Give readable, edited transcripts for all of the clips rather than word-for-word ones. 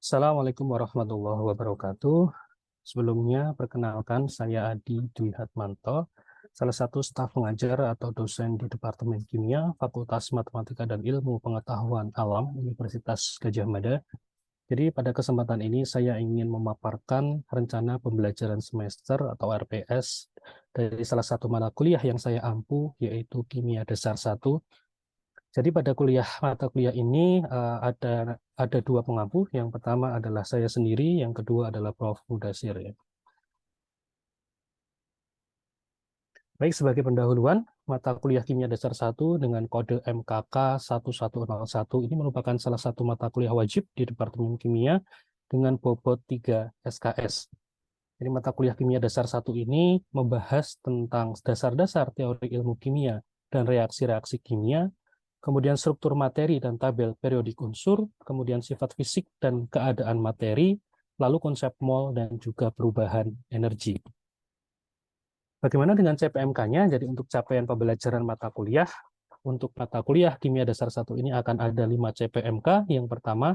Assalamualaikum warahmatullahi wabarakatuh. Sebelumnya, perkenalkan saya Adi Dwi Hatmanto, salah satu staf pengajar atau dosen di Departemen Kimia, Fakultas Matematika dan Ilmu Pengetahuan Alam, Universitas Gadjah Mada. Jadi pada kesempatan ini saya ingin memaparkan rencana pembelajaran semester atau RPS dari salah satu mata kuliah yang saya ampu, yaitu Kimia Dasar 1. Jadi pada mata kuliah ini ada dua pengampu. Yang pertama adalah saya sendiri, yang kedua adalah Prof. Mudasir. Ya. Baik, sebagai pendahuluan, mata kuliah Kimia Dasar 1 dengan kode MKK 1101 ini merupakan salah satu mata kuliah wajib di Departemen Kimia dengan bobot 3 SKS. Jadi mata kuliah Kimia Dasar 1 ini membahas tentang dasar-dasar teori ilmu kimia dan reaksi-reaksi kimia, kemudian struktur materi dan tabel periodik unsur, kemudian sifat fisik dan keadaan materi, lalu konsep mol dan juga perubahan energi. Bagaimana dengan CPMK-nya? Jadi untuk capaian pembelajaran mata kuliah, untuk mata kuliah Kimia Dasar 1 ini akan ada 5 CPMK. Yang pertama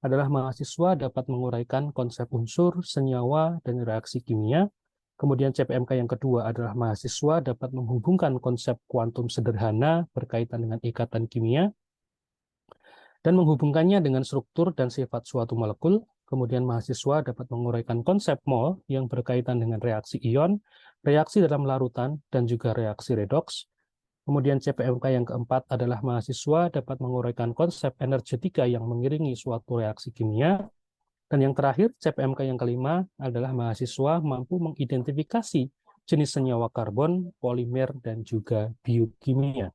adalah mahasiswa dapat menguraikan konsep unsur, senyawa, dan reaksi kimia. Kemudian CPMK yang kedua adalah mahasiswa dapat menghubungkan konsep kuantum sederhana berkaitan dengan ikatan kimia dan menghubungkannya dengan struktur dan sifat suatu molekul. Kemudian mahasiswa dapat menguraikan konsep mol yang berkaitan dengan reaksi ion, reaksi dalam larutan, dan juga reaksi redoks. Kemudian CPMK yang keempat adalah mahasiswa dapat menguraikan konsep energetika yang mengiringi suatu reaksi kimia. Dan yang terakhir, CPMK yang kelima adalah mahasiswa mampu mengidentifikasi jenis senyawa karbon, polimer, dan juga biokimia.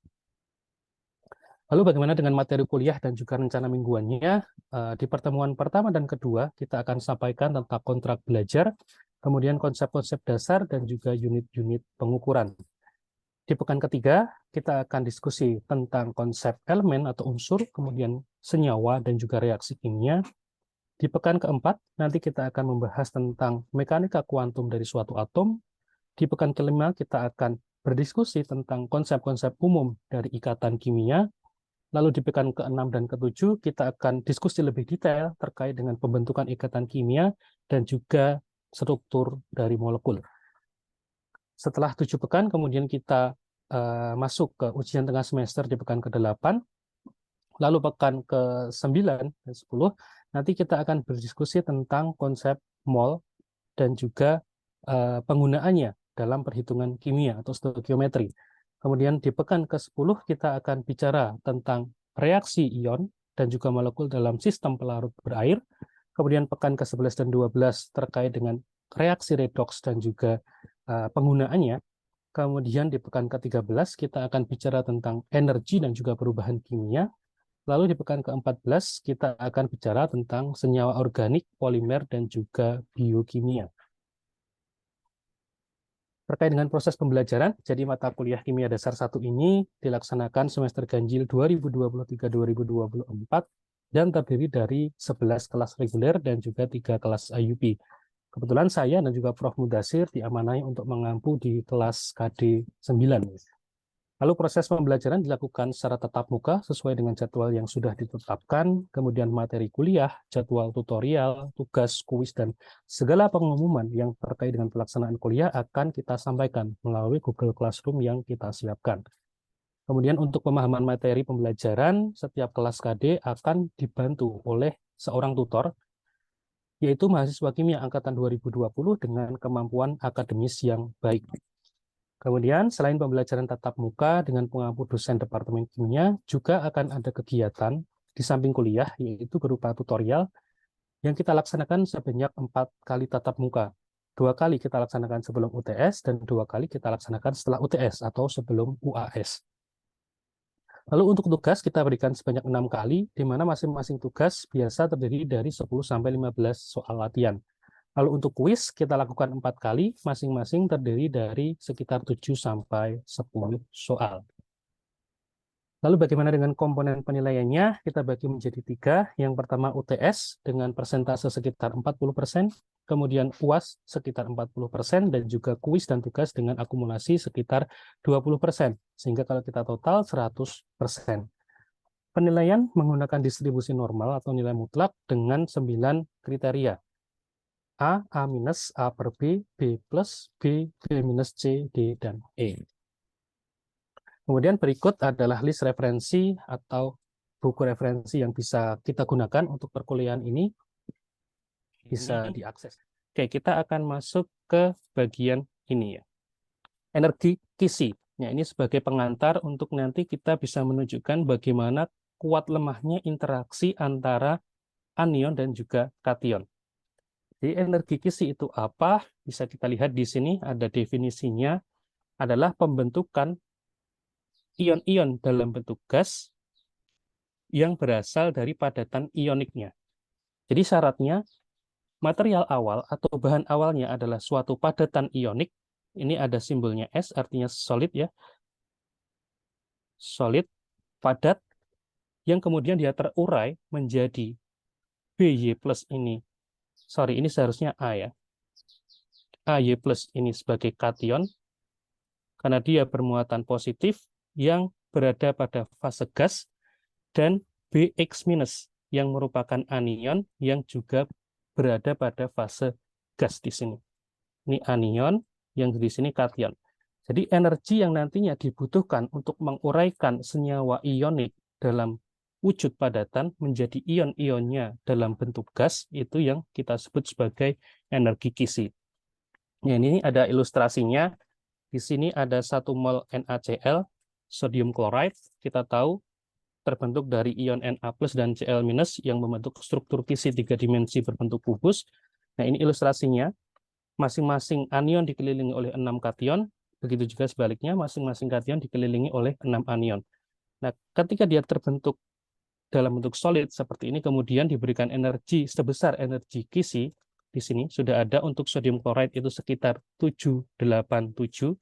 Lalu bagaimana dengan materi kuliah dan juga rencana mingguannya? Di pertemuan pertama dan kedua, kita akan sampaikan tentang kontrak belajar, kemudian konsep-konsep dasar, dan juga unit-unit pengukuran. Di pekan ketiga, kita akan diskusi tentang konsep elemen atau unsur, kemudian senyawa, dan juga reaksi kimia. Di pekan keempat, nanti kita akan membahas tentang mekanika kuantum dari suatu atom. Di pekan kelima, kita akan berdiskusi tentang konsep-konsep umum dari ikatan kimia. Lalu di pekan ke-6 dan ke-7, kita akan diskusi lebih detail terkait dengan pembentukan ikatan kimia dan juga struktur dari molekul. Setelah 7 pekan, kemudian kita masuk ke ujian tengah semester di pekan ke-8. Lalu pekan ke-9 dan 10, nanti kita akan berdiskusi tentang konsep mol dan juga penggunaannya dalam perhitungan kimia atau stoikiometri. Kemudian di pekan ke-10 kita akan bicara tentang reaksi ion dan juga molekul dalam sistem pelarut berair. Kemudian pekan ke-11 dan 12 terkait dengan reaksi redoks dan juga penggunaannya. Kemudian di pekan ke-13 kita akan bicara tentang energi dan juga perubahan kimia. Lalu di pekan ke-14 kita akan bicara tentang senyawa organik, polimer, dan juga biokimia. Terkait dengan proses pembelajaran, jadi mata kuliah Kimia Dasar 1 ini dilaksanakan semester ganjil 2023-2024 dan terdiri dari 11 kelas reguler dan juga 3 kelas IUP. Kebetulan saya dan juga Prof. Mudasir diamanai untuk mengampu di kelas KD 9. Lalu proses pembelajaran dilakukan secara tatap muka sesuai dengan jadwal yang sudah ditetapkan, kemudian materi kuliah, jadwal tutorial, tugas, kuis, dan segala pengumuman yang terkait dengan pelaksanaan kuliah akan kita sampaikan melalui Google Classroom yang kita siapkan. Kemudian untuk pemahaman materi pembelajaran, setiap kelas KD akan dibantu oleh seorang tutor, yaitu mahasiswa kimia angkatan 2020 dengan kemampuan akademis yang baik. Kemudian, selain pembelajaran tatap muka dengan pengampu dosen Departemen Kimia, juga akan ada kegiatan di samping kuliah, yaitu berupa tutorial yang kita laksanakan sebanyak 4 kali tatap muka. 2 kali kita laksanakan sebelum UTS, dan 2 kali kita laksanakan setelah UTS atau sebelum UAS. Lalu untuk tugas kita berikan sebanyak 6 kali, di mana masing-masing tugas biasa terdiri dari 10-15 soal latihan. Lalu untuk kuis kita lakukan 4 kali, masing-masing terdiri dari sekitar 7-10 soal. Lalu bagaimana dengan komponen penilaiannya? Kita bagi menjadi 3. Yang pertama UTS dengan persentase sekitar 40%, kemudian UAS sekitar 40%, dan juga kuis dan tugas dengan akumulasi sekitar 20%. Sehingga kalau kita total 100%. Penilaian menggunakan distribusi normal atau nilai mutlak dengan 9 kriteria. A minus, A per B, B plus, B minus C, D, dan E. Kemudian berikut adalah list referensi atau buku referensi yang bisa kita gunakan untuk perkuliahan ini, bisa diakses. Oke, kita akan masuk ke bagian ini ya. Energi kisi. Ya, ini sebagai pengantar untuk nanti kita bisa menunjukkan bagaimana kuat lemahnya interaksi antara anion dan juga kation. Jadi energi kisi itu apa? Bisa kita lihat di sini ada definisinya, adalah pembentukan ion-ion dalam bentuk gas yang berasal dari padatan ioniknya. Jadi syaratnya material awal atau bahan awalnya adalah suatu padatan ionik. Ini ada simbolnya S, artinya solid ya. Solid, padat, yang kemudian dia terurai menjadi By plus ini. Sorry, ini seharusnya A ya. Ay plus ini sebagai kation, karena dia bermuatan positif yang berada pada fase gas, dan Bx minus yang merupakan anion yang juga berada pada fase gas di sini. Ini anion, yang di sini kation. Jadi energi yang nantinya dibutuhkan untuk menguraikan senyawa ionik dalam wujud padatan menjadi ion-ionnya dalam bentuk gas, itu yang kita sebut sebagai energi kisi. Ya, ini ada ilustrasinya. Di sini ada 1 mol NaCl, sodium chloride. Kita tahu terbentuk dari ion Na plus dan Cl minus yang membentuk struktur kisi 3 dimensi berbentuk kubus. Nah, ini ilustrasinya. Masing-masing anion dikelilingi oleh 6 kation, begitu juga sebaliknya, masing-masing kation dikelilingi oleh 6 anion. Nah, ketika dia terbentuk dalam bentuk solid seperti ini, kemudian diberikan energi sebesar energi kisi, di sini sudah ada untuk sodium chloride itu sekitar 787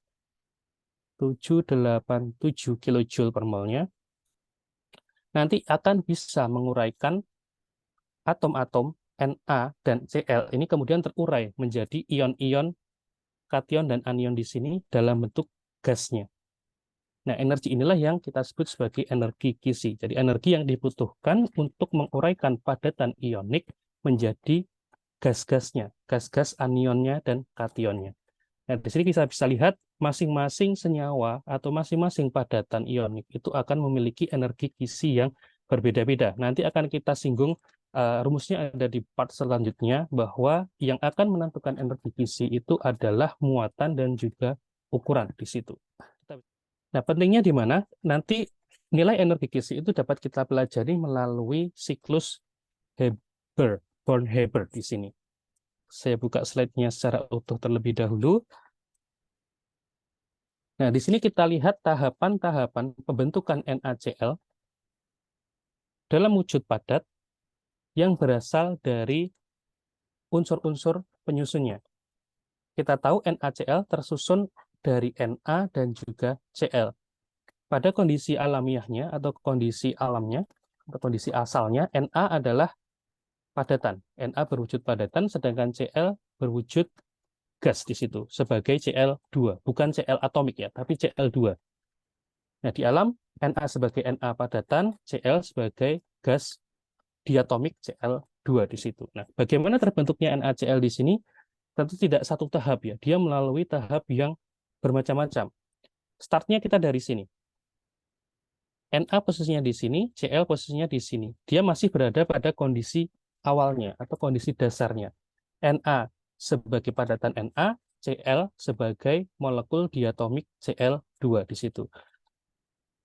kilojoule per molnya. Nanti akan bisa menguraikan atom-atom Na dan Cl ini kemudian terurai menjadi ion-ion kation dan anion di sini dalam bentuk gasnya. Nah, energi inilah yang kita sebut sebagai energi kisi. Jadi energi yang dibutuhkan untuk menguraikan padatan ionik menjadi gas-gasnya, gas-gas anionnya dan kationnya. Nah, di sini kita bisa lihat masing-masing senyawa atau masing-masing padatan ionik itu akan memiliki energi kisi yang berbeda-beda. Nanti akan kita singgung, rumusnya ada di part selanjutnya, bahwa yang akan menentukan energi kisi itu adalah muatan dan juga ukuran di situ. Nah, pentingnya di mana? Nanti nilai energi kisi itu dapat kita pelajari melalui siklus Haber, Born-Haber di sini. Saya buka slide-nya secara utuh terlebih dahulu. Nah, di sini kita lihat tahapan-tahapan pembentukan NaCl dalam wujud padat yang berasal dari unsur-unsur penyusunnya. Kita tahu NaCl tersusun dari Na dan juga Cl. Pada kondisi alamiahnya atau kondisi alamnya, atau kondisi asalnya, Na adalah padatan. Na berwujud padatan, sedangkan Cl berwujud gas di situ sebagai Cl2, bukan Cl atomik ya, tapi Cl2. Nah, di alam Na sebagai Na padatan, Cl sebagai gas diatomik Cl2 di situ. Nah, bagaimana terbentuknya NaCl di sini? Tentu tidak satu tahap ya, dia melalui tahap yang bermacam-macam. Startnya kita dari sini. Na posisinya di sini, Cl posisinya di sini. Dia masih berada pada kondisi awalnya atau kondisi dasarnya. Na sebagai padatan Na, Cl sebagai molekul diatomik Cl2 di situ.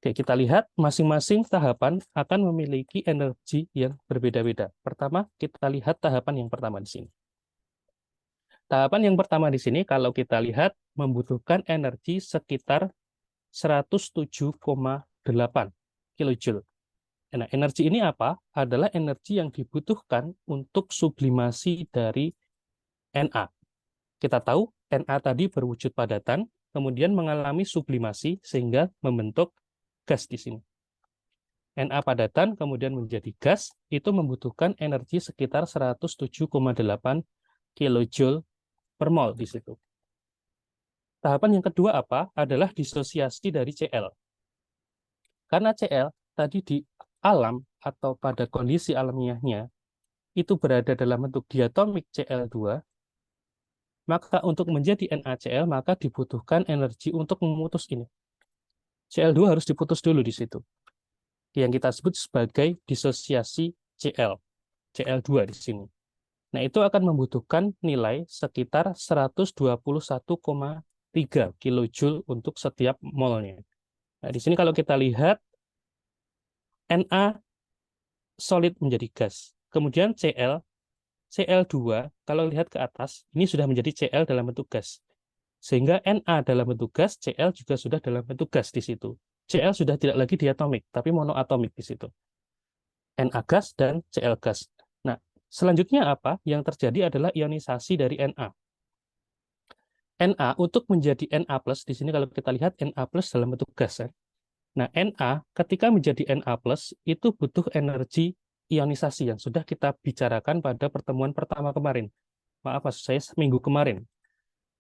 Oke, kita lihat masing-masing tahapan akan memiliki energi yang berbeda-beda. Pertama, kita lihat tahapan yang pertama di sini. Tahapan yang pertama di sini, kalau kita lihat, membutuhkan energi sekitar 107,8 kilojoule. Nah, energi ini apa? Adalah energi yang dibutuhkan untuk sublimasi dari Na. Kita tahu Na tadi berwujud padatan, kemudian mengalami sublimasi sehingga membentuk gas di sini. Na padatan kemudian menjadi gas, itu membutuhkan energi sekitar 107,8 kilojoule per mol di situ. Tahapan yang kedua apa? Adalah disosiasi dari Cl. Karena Cl tadi alam atau pada kondisi alamiahnya itu berada dalam bentuk diatomik Cl2, maka untuk menjadi NaCl maka dibutuhkan energi untuk memutus ini. Cl2 harus diputus dulu di situ, yang kita sebut sebagai disosiasi Cl, Cl2 di sini. Nah, itu akan membutuhkan nilai sekitar 121,3 kilojoule untuk setiap molnya. Nah, di sini kalau kita lihat Na solid menjadi gas. Kemudian Cl2 kalau lihat ke atas ini sudah menjadi Cl dalam bentuk gas. Sehingga Na dalam bentuk gas, Cl juga sudah dalam bentuk gas di situ. Cl sudah tidak lagi diatomik, tapi monoatomik di situ. Na gas dan Cl gas. Nah, selanjutnya apa? Yang terjadi adalah ionisasi dari Na. Na untuk menjadi Na+, di sini kalau kita lihat Na+ dalam bentuk gas. Nah, Na ketika menjadi Na+, itu butuh energi ionisasi yang sudah kita bicarakan pada pertemuan pertama kemarin. Maaf, maksud saya seminggu kemarin.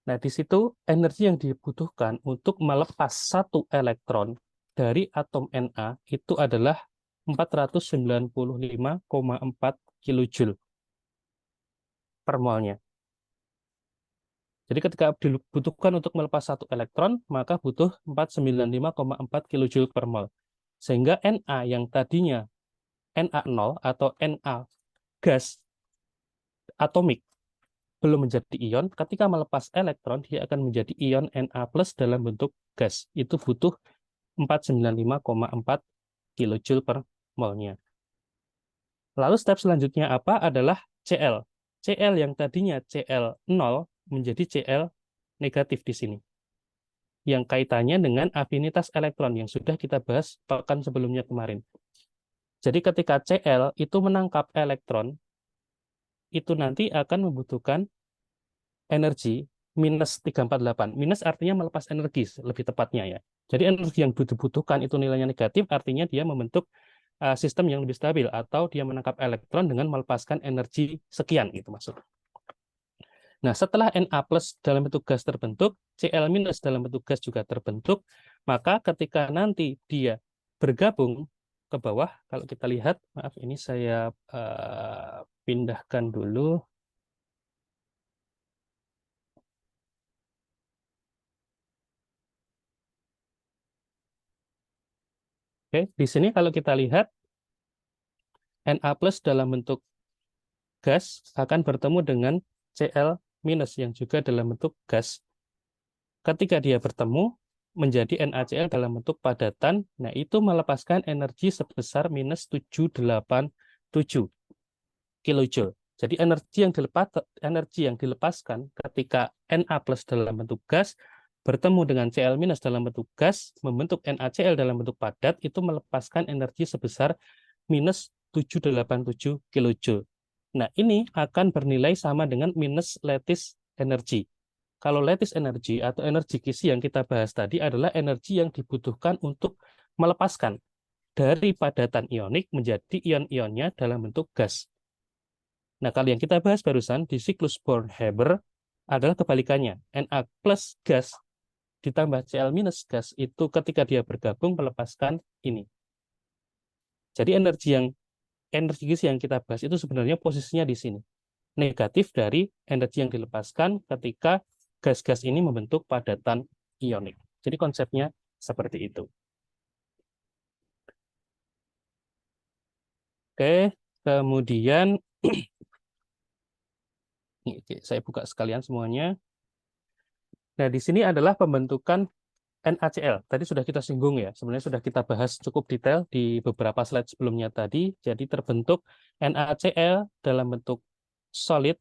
Nah, di situ energi yang dibutuhkan untuk melepas satu elektron dari atom Na itu adalah 495,4 kilojoule per molnya. Jadi ketika dibutuhkan untuk melepas satu elektron, maka butuh 495,4 kilojoule per mol. Sehingga Na yang tadinya Na0 atau Na gas atomik belum menjadi ion, ketika melepas elektron, dia akan menjadi ion Na+ dalam bentuk gas. Itu butuh 495,4 kilojoule per molnya. Lalu step selanjutnya apa? Adalah Cl. Cl yang tadinya Cl0 menjadi Cl negatif di sini. Yang kaitannya dengan afinitas elektron yang sudah kita bahas pekan sebelumnya kemarin. Jadi ketika Cl itu menangkap elektron, itu nanti akan membutuhkan energi minus 348. Minus artinya melepas energi, lebih tepatnya ya. Jadi energi yang dibutuhkan itu nilainya negatif, artinya dia membentuk sistem yang lebih stabil, atau dia menangkap elektron dengan melepaskan energi sekian, gitu maksudnya. Nah, setelah Na+ dalam bentuk gas terbentuk, Cl- dalam bentuk gas juga terbentuk, maka ketika nanti dia bergabung ke bawah, kalau kita lihat, maaf ini saya pindahkan dulu. Oke, di sini kalau kita lihat, Na+ dalam bentuk gas akan bertemu dengan Cl- yang juga dalam bentuk gas. Ketika dia bertemu, menjadi NaCl dalam bentuk padatan, nah itu melepaskan energi sebesar minus 787 kilojoule. Jadi energi yang dilepaskan ketika Na+ dalam bentuk gas bertemu dengan Cl- dalam bentuk gas, membentuk NaCl dalam bentuk padat, itu melepaskan energi sebesar minus 787 kilojoule. Nah, ini akan bernilai sama dengan minus lattice energy. Kalau lattice energy atau energi kisi yang kita bahas tadi adalah energi yang dibutuhkan untuk melepaskan dari padatan ionik menjadi ion-ionnya dalam bentuk gas. Nah, kalau yang kita bahas barusan di siklus Born-Haber adalah kebalikannya. Na plus gas ditambah Cl minus gas itu ketika dia bergabung melepaskan ini. Jadi energi kisi yang kita bahas itu sebenarnya posisinya di sini. Negatif dari energi yang dilepaskan ketika gas-gas ini membentuk padatan ionik. Jadi konsepnya seperti itu. Oke, kemudian saya buka sekalian semuanya. Nah, di sini adalah pembentukan NaCl. Tadi sudah kita singgung ya, sebenarnya sudah kita bahas cukup detail di beberapa slide sebelumnya tadi. Jadi terbentuk NaCl dalam bentuk solid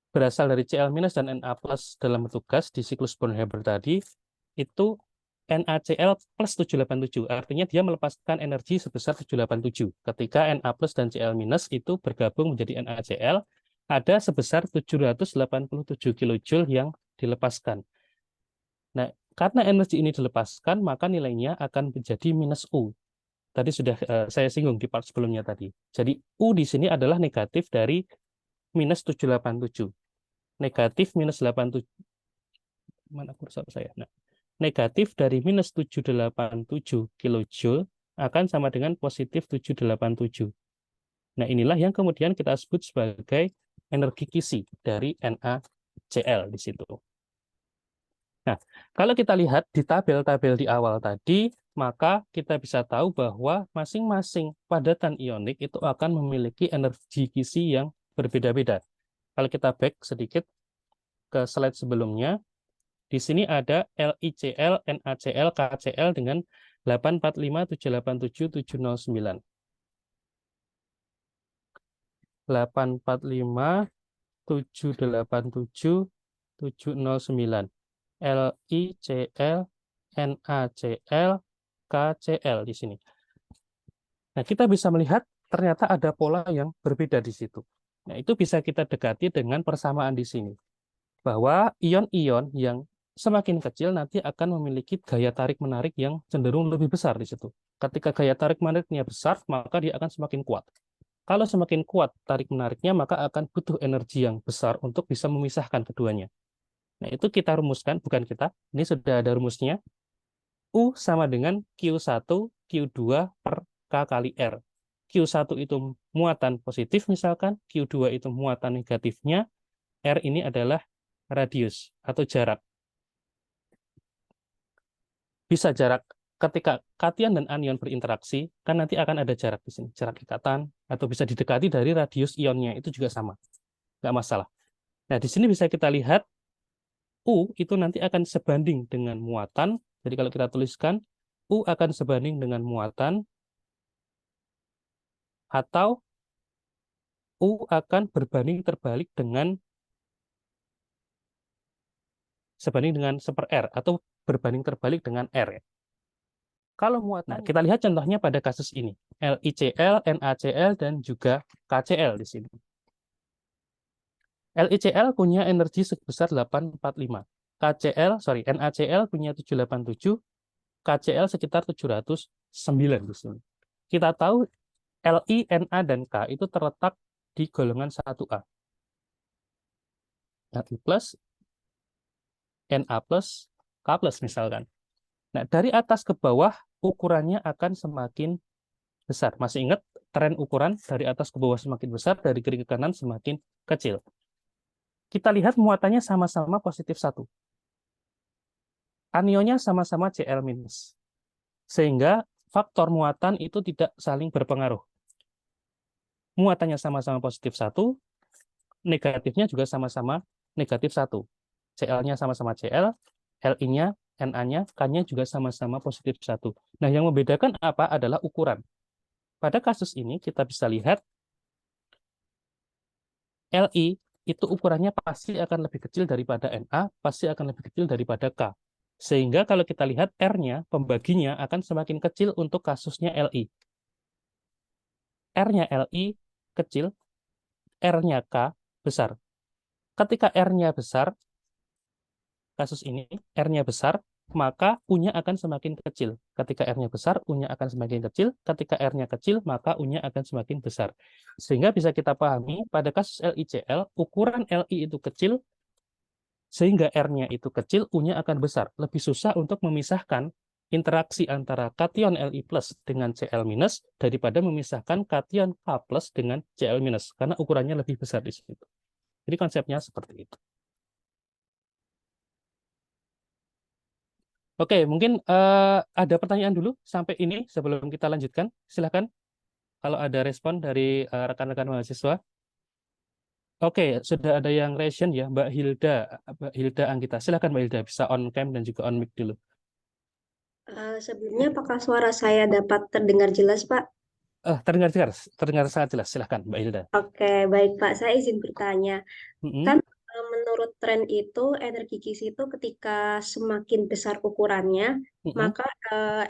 berasal dari Cl- dan Na+ dalam bentuk gas di siklus Born-Haber tadi, itu NaCl plus 787. Artinya dia melepaskan energi sebesar 787. Ketika Na+ dan Cl- itu bergabung menjadi NaCl, ada sebesar 787 kilojoule yang dilepaskan. Nah, karena energi ini dilepaskan, maka nilainya akan menjadi minus U. Tadi sudah saya singgung di part sebelumnya tadi. Jadi U di sini adalah negatif dari minus 787. Negatif minus 87. Mana kursor saya? Nah, negatif dari minus 787 kilojoule akan sama dengan positif 787. Nah, inilah yang kemudian kita sebut sebagai energi kisi dari NaCl di situ. Nah, kalau kita lihat di tabel-tabel di awal tadi, maka kita bisa tahu bahwa masing-masing padatan ionik itu akan memiliki energi kisi yang berbeda-beda. Kalau kita back sedikit ke slide sebelumnya, di sini ada LiCl, NaCl, KCl dengan 845, 787, 709. 845, 787, 709. LiCl, NaCl, KCl di sini. Nah, kita bisa melihat ternyata ada pola yang berbeda di situ. Nah, itu bisa kita dekati dengan persamaan di sini. Bahwa ion-ion yang semakin kecil nanti akan memiliki gaya tarik-menarik yang cenderung lebih besar di situ. Ketika gaya tarik-menariknya besar, maka dia akan semakin kuat. Kalau semakin kuat tarik-menariknya, maka akan butuh energi yang besar untuk bisa memisahkan keduanya. Nah, itu kita rumuskan, bukan kita. Ini sudah ada rumusnya. U sama dengan Q1, Q2 per K kali R. Q1 itu muatan positif misalkan, Q2 itu muatan negatifnya, R ini adalah radius atau jarak. Bisa jarak ketika kation dan anion berinteraksi, kan nanti akan ada jarak di sini, jarak ikatan, atau bisa didekati dari radius ionnya, itu juga sama. Nggak masalah. Nah, di sini bisa kita lihat U itu nanti akan sebanding dengan muatan. Jadi kalau kita tuliskan, U akan sebanding dengan muatan, atau U akan berbanding terbalik dengan sebanding dengan 1/R, atau berbanding terbalik dengan R. Kalau muatan, kita lihat contohnya pada kasus ini. LiCl, NaCl, dan juga KCl di sini. LiCl punya energi sebesar 845. NaCl punya 787, KCl sekitar 709 di sini. Kita tahu Li, Na, dan K itu terletak di golongan 1A. Li plus, Na plus, K plus misalkan. Nah, dari atas ke bawah, ukurannya akan semakin besar. Masih ingat tren ukuran dari atas ke bawah semakin besar, dari kiri ke kanan semakin kecil. Kita lihat muatannya sama-sama positif 1. Anionnya sama-sama Cl-. Sehingga faktor muatan itu tidak saling berpengaruh. Muatannya sama-sama positif 1, negatifnya juga sama-sama negatif 1. Cl-nya sama-sama Cl, Li-nya, Na-nya, K-nya juga sama-sama positif 1. Nah, yang membedakan apa adalah ukuran. Pada kasus ini kita bisa lihat Li itu ukurannya pasti akan lebih kecil daripada Na, pasti akan lebih kecil daripada K. Sehingga kalau kita lihat R-nya, pembaginya akan semakin kecil untuk kasusnya Li. R-nya Li kecil, R-nya K besar. Ketika R-nya besar, kasus ini R-nya besar, maka U-nya akan semakin kecil. Ketika R-nya besar, U-nya akan semakin kecil. Ketika R-nya kecil, maka U-nya akan semakin besar. Sehingga bisa kita pahami, pada kasus LiCl, ukuran Li itu kecil, sehingga R-nya itu kecil, U-nya akan besar. Lebih susah untuk memisahkan interaksi antara kation Li plus dengan Cl minus daripada memisahkan kation K plus dengan Cl minus, karena ukurannya lebih besar di situ. Jadi konsepnya seperti itu. Oke, mungkin ada pertanyaan dulu sampai ini sebelum kita lanjutkan. Silakan kalau ada respon dari rekan-rekan mahasiswa. Oke, sudah ada yang reaction ya, Mbak Hilda Anggita. Silakan Mbak Hilda, bisa on cam dan juga on mic dulu. Sebelumnya, apakah suara saya dapat terdengar jelas, Pak? Terdengar jelas, terdengar sangat jelas. Silakan Mbak Hilda. Oke, baik, Pak. Saya izin bertanya. Mm-mm, Kan menurut tren itu, energi kisi itu ketika semakin besar ukurannya, mm-mm. maka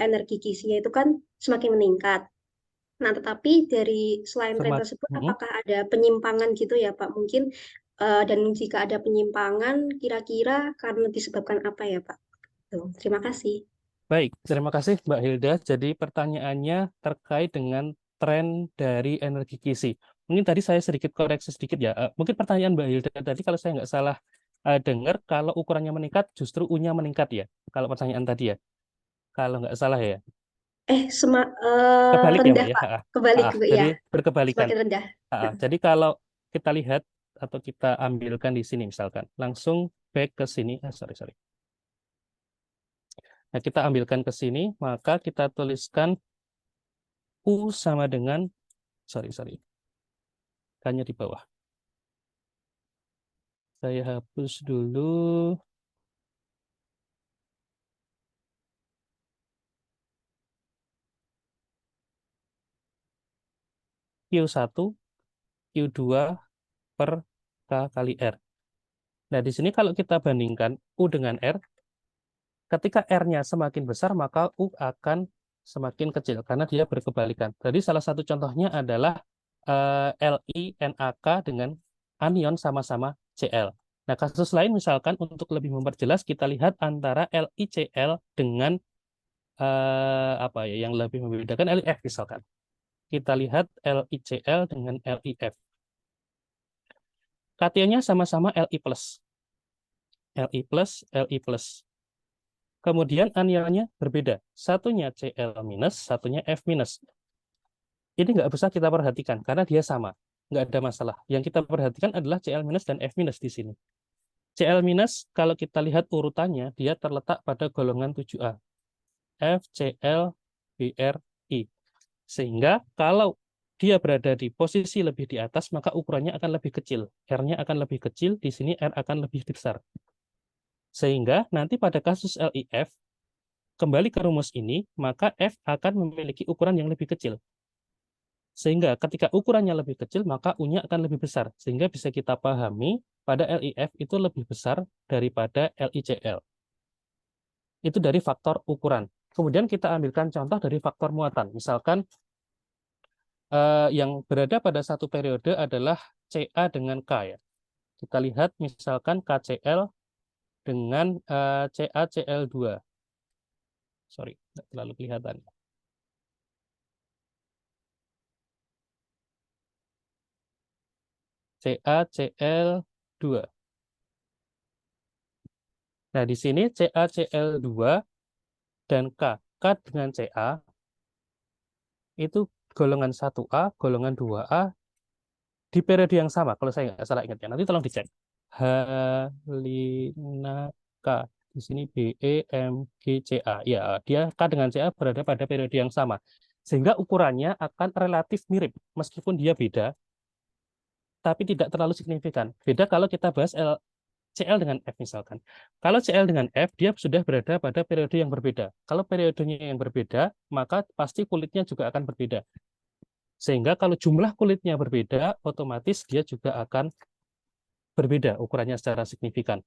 energi kisinya itu kan semakin meningkat. Nah, tetapi dari selain tren tersebut, Mm-mm. apakah ada penyimpangan gitu ya, Pak? Mungkin, dan jika ada penyimpangan, kira-kira karena disebabkan apa ya, Pak? Tuh, terima kasih. Baik, terima kasih Mbak Hilda. Jadi pertanyaannya terkait dengan tren dari energi kisi. Mungkin tadi saya sedikit koreksi sedikit ya. Mungkin pertanyaan Mbak Hilda tadi kalau saya nggak salah dengar, kalau ukurannya meningkat justru U-nya meningkat ya. Kalau pertanyaan tadi ya. Kalau nggak salah ya. Kebalik ya, rendah, Mbak ya. Pak. Kebalik Jadi ya, berkebalikan. semakin rendah. Jadi kalau kita lihat atau kita ambilkan di sini misalkan, langsung back ke sini. Sorry, sorry. Nah, kita ambilkan ke sini, maka kita tuliskan U sama dengan, sorry, sorry, hanya di bawah. Saya hapus dulu. Q1, Q2 per K kali R. Nah, di sini kalau kita bandingkan U dengan R, ketika R-nya semakin besar, maka U akan semakin kecil, karena dia berkebalikan. Jadi salah satu contohnya adalah LiNaK dengan anion sama-sama Cl. Nah, kasus lain misalkan untuk lebih memperjelas, kita lihat antara LiCl dengan apa ya yang lebih membedakan LiF misalkan. Kita lihat LiCl dengan LiF. Kationnya sama-sama Li+. Li+. Kemudian anionnya berbeda. Satunya Cl-, satunya F-. Ini nggak bisa kita perhatikan karena dia sama. Nggak ada masalah. Yang kita perhatikan adalah Cl- dan F- di sini. Cl- kalau kita lihat urutannya, dia terletak pada golongan 7A. FCl BRI. Sehingga kalau dia berada di posisi lebih di atas, maka ukurannya akan lebih kecil. R-nya akan lebih kecil, di sini R akan lebih besar. Sehingga nanti pada kasus LiF, kembali ke rumus ini, maka F akan memiliki ukuran yang lebih kecil. Sehingga ketika ukurannya lebih kecil, maka U-nya akan lebih besar. Sehingga bisa kita pahami pada LiF itu lebih besar daripada LiCl. Itu dari faktor ukuran. Kemudian kita ambilkan contoh dari faktor muatan. Misalkan yang berada pada satu periode adalah Ca dengan K ya. Kita lihat misalkan KCl dengan CaCl2. Sorry, tidak terlalu kelihatan. CaCl2. Nah, di sini CaCl2 dan K dengan Ca itu golongan 1A, golongan 2A di periode yang sama, kalau saya nggak salah ingat ya. Nanti tolong dicek. Halinaka. Di sini BEMGCA. Ya, dia K dengan Ca berada pada periode yang sama. Sehingga ukurannya akan relatif mirip. Meskipun dia beda, tapi tidak terlalu signifikan. Beda kalau kita bahas Cl dengan F misalkan. Kalau Cl dengan F, dia sudah berada pada periode yang berbeda. Kalau periodenya yang berbeda, maka pasti kulitnya juga akan berbeda. Sehingga kalau jumlah kulitnya berbeda, otomatis dia juga akan berbeda ukurannya secara signifikan.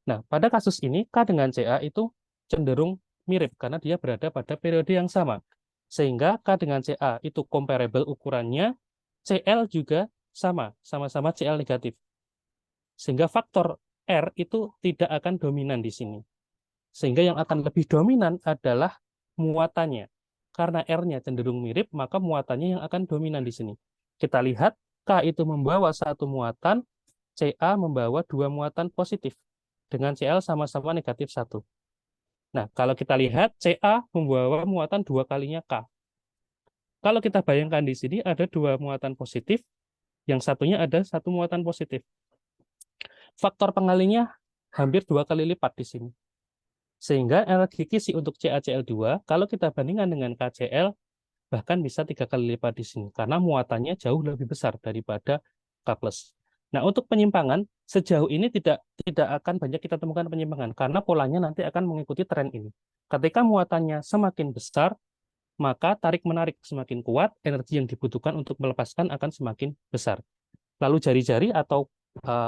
Nah, pada kasus ini, K dengan Ca itu cenderung mirip karena dia berada pada periode yang sama. Sehingga K dengan Ca itu comparable ukurannya, Cl juga sama-sama Cl negatif. Sehingga faktor R itu tidak akan dominan di sini. Sehingga yang akan lebih dominan adalah muatannya. Karena R-nya cenderung mirip, maka muatannya yang akan dominan di sini. Kita lihat, K itu membawa satu muatan, Ca membawa dua muatan positif. Dengan Cl sama-sama negatif 1. Nah, kalau kita lihat, Ca membawa muatan dua kalinya K. Kalau kita bayangkan di sini ada dua muatan positif, yang satunya ada satu muatan positif. Faktor pengalinya hampir dua kali lipat di sini. Sehingga energi kisi untuk CaCl2, kalau kita bandingkan dengan KCl, bahkan bisa tiga kali lipat di sini, karena muatannya jauh lebih besar daripada K+. Nah, untuk penyimpangan, sejauh ini tidak akan banyak kita temukan penyimpangan, karena polanya nanti akan mengikuti tren ini. Ketika muatannya semakin besar, maka tarik-menarik semakin kuat, energi yang dibutuhkan untuk melepaskan akan semakin besar. Lalu jari-jari atau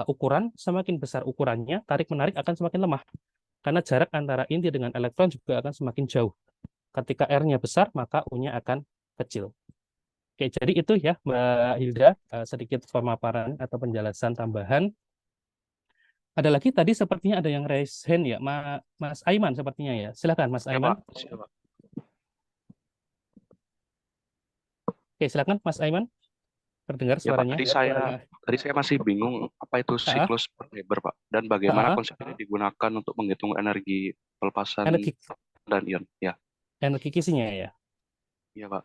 ukuran, semakin besar ukurannya, tarik-menarik akan semakin lemah. Karena jarak antara inti dengan elektron juga akan semakin jauh. Ketika R-nya besar, maka U-nya akan kecil. Oke, jadi itu ya Mbak Hilda, sedikit pemaparan atau penjelasan tambahan. Ada lagi tadi sepertinya ada yang raise hand ya, Mas Aiman sepertinya ya. Silakan Mas Ya, Aiman. Pak. Siap, Pak. Oke, silakan Mas Aiman. Terdengar Ya, Pak. suaranya. Tadi saya masih bingung apa itu Ah, siklus per Weber, Pak, dan bagaimana ah, konsep ini digunakan untuk menghitung energi pelepasan energi dan ion. Ya, energi kisinya ya. Iya, Pak.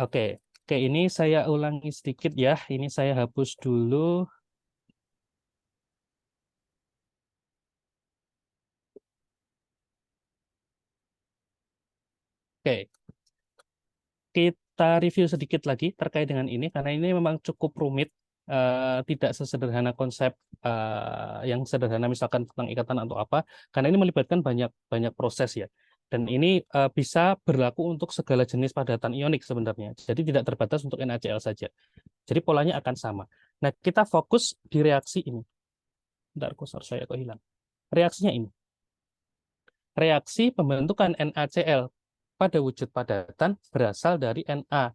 Oke, oke, ini saya ulangi sedikit ya. Ini saya hapus dulu. Oke, kita review sedikit lagi terkait dengan ini karena ini memang cukup rumit, tidak sesederhana konsep yang sederhana misalkan tentang ikatan atau apa, karena ini melibatkan banyak banyak proses ya. Dan ini bisa berlaku untuk segala jenis padatan ionik sebenarnya. Jadi tidak terbatas untuk NaCl saja. Jadi polanya akan sama. Nah, kita fokus di reaksi ini. Bentar, kursor saya kok hilang. Reaksinya ini. Reaksi pembentukan NaCl pada wujud padatan berasal dari Na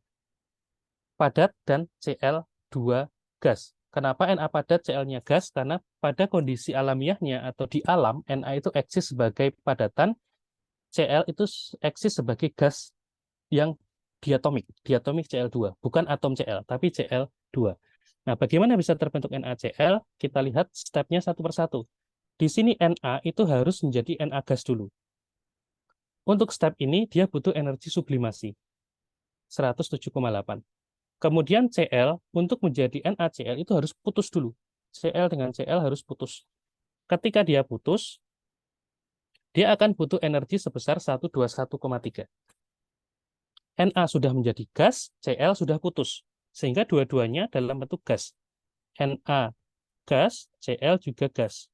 padat dan Cl2 gas. Kenapa Na padat, Cl-nya gas? Karena pada kondisi alamiahnya atau di alam, Na itu eksis sebagai padatan, Cl itu eksis sebagai gas yang diatomik Cl2, bukan atom Cl, tapi Cl2. Nah, bagaimana bisa terbentuk NaCl? Kita lihat stepnya satu persatu. Di sini Na itu harus menjadi Na gas dulu. Untuk step ini, dia butuh energi sublimasi, 107,8. Kemudian Cl, untuk menjadi NaCl itu harus putus dulu. Cl dengan Cl harus putus. Ketika dia putus, dia akan butuh energi sebesar 121,3. Na sudah menjadi gas, Cl sudah putus. Sehingga dua-duanya dalam bentuk gas. Na gas, Cl juga gas.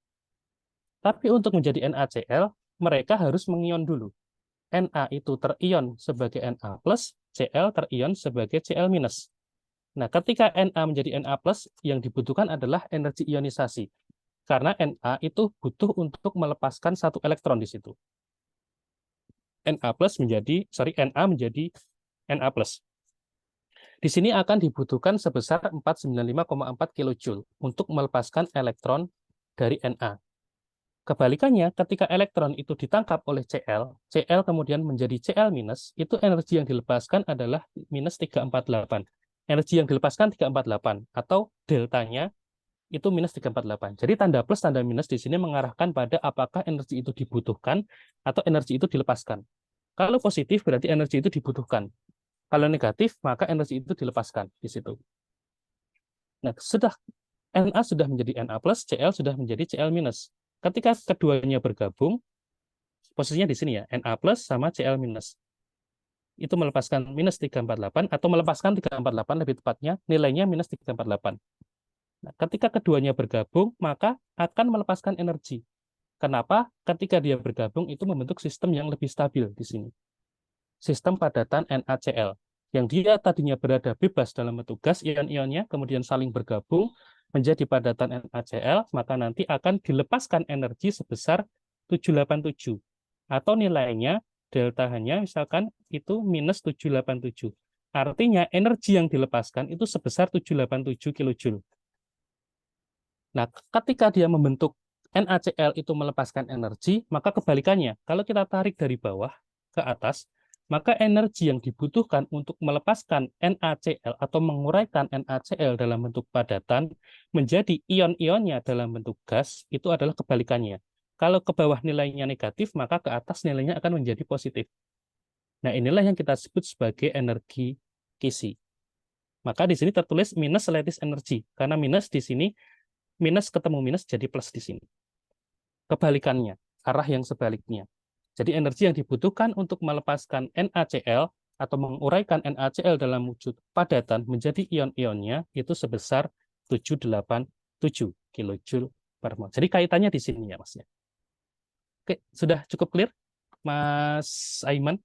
Tapi untuk menjadi NaCl, mereka harus mengion dulu. Na itu terion sebagai Na+, Cl terion sebagai Cl-. Nah, ketika Na menjadi Na+, yang dibutuhkan adalah energi ionisasi. Karena Na itu butuh untuk melepaskan satu elektron di situ. Na menjadi Na+. Di sini akan dibutuhkan sebesar 495,4 kJ untuk melepaskan elektron dari Na. Kebalikannya, ketika elektron itu ditangkap oleh Cl, Cl kemudian menjadi Cl-, itu energi yang dilepaskan adalah minus 348. Energi yang dilepaskan 348, atau deltanya itu minus 348. Jadi tanda plus, tanda minus di sini mengarahkan pada apakah energi itu dibutuhkan atau energi itu dilepaskan. Kalau positif berarti energi itu dibutuhkan. Kalau negatif, maka energi itu dilepaskan di situ. Nah, Na sudah menjadi Na+, Cl sudah menjadi Cl-. Ketika keduanya bergabung, posisinya di sini ya, Na+ sama Cl-. Itu melepaskan minus 348, atau melepaskan 348 lebih tepatnya, nilainya minus 348. Nah, ketika keduanya bergabung, maka akan melepaskan energi. Kenapa? Ketika dia bergabung, itu membentuk sistem yang lebih stabil di sini. Sistem padatan NaCl. Yang dia tadinya berada bebas dalam bentuk gas, ion-ionnya, kemudian saling bergabung, menjadi padatan NaCl, maka nanti akan dilepaskan energi sebesar 787. Atau nilainya, delta-nya misalkan itu minus 787. Artinya energi yang dilepaskan itu sebesar 787 kJ. Nah, ketika dia membentuk NaCl itu melepaskan energi, maka kebalikannya, kalau kita tarik dari bawah ke atas, maka energi yang dibutuhkan untuk melepaskan NaCl atau menguraikan NaCl dalam bentuk padatan menjadi ion-ionnya dalam bentuk gas, itu adalah kebalikannya. Kalau ke bawah nilainya negatif, maka ke atas nilainya akan menjadi positif. Nah, inilah yang kita sebut sebagai energi Kisi. Maka di sini tertulis minus lattice energy, karena minus di sini, minus ketemu minus jadi plus di sini. Kebalikannya, arah yang sebaliknya. Jadi energi yang dibutuhkan untuk melepaskan NaCl atau menguraikan NaCl dalam wujud padatan menjadi ion-ionnya itu sebesar 787 kJ per mol. Jadi kaitannya di sini ya, Mas. Oke, sudah cukup clear, Mas Aiman?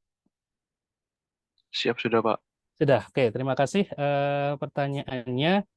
Siap sudah, Pak. Sudah, oke. Terima kasih pertanyaannya.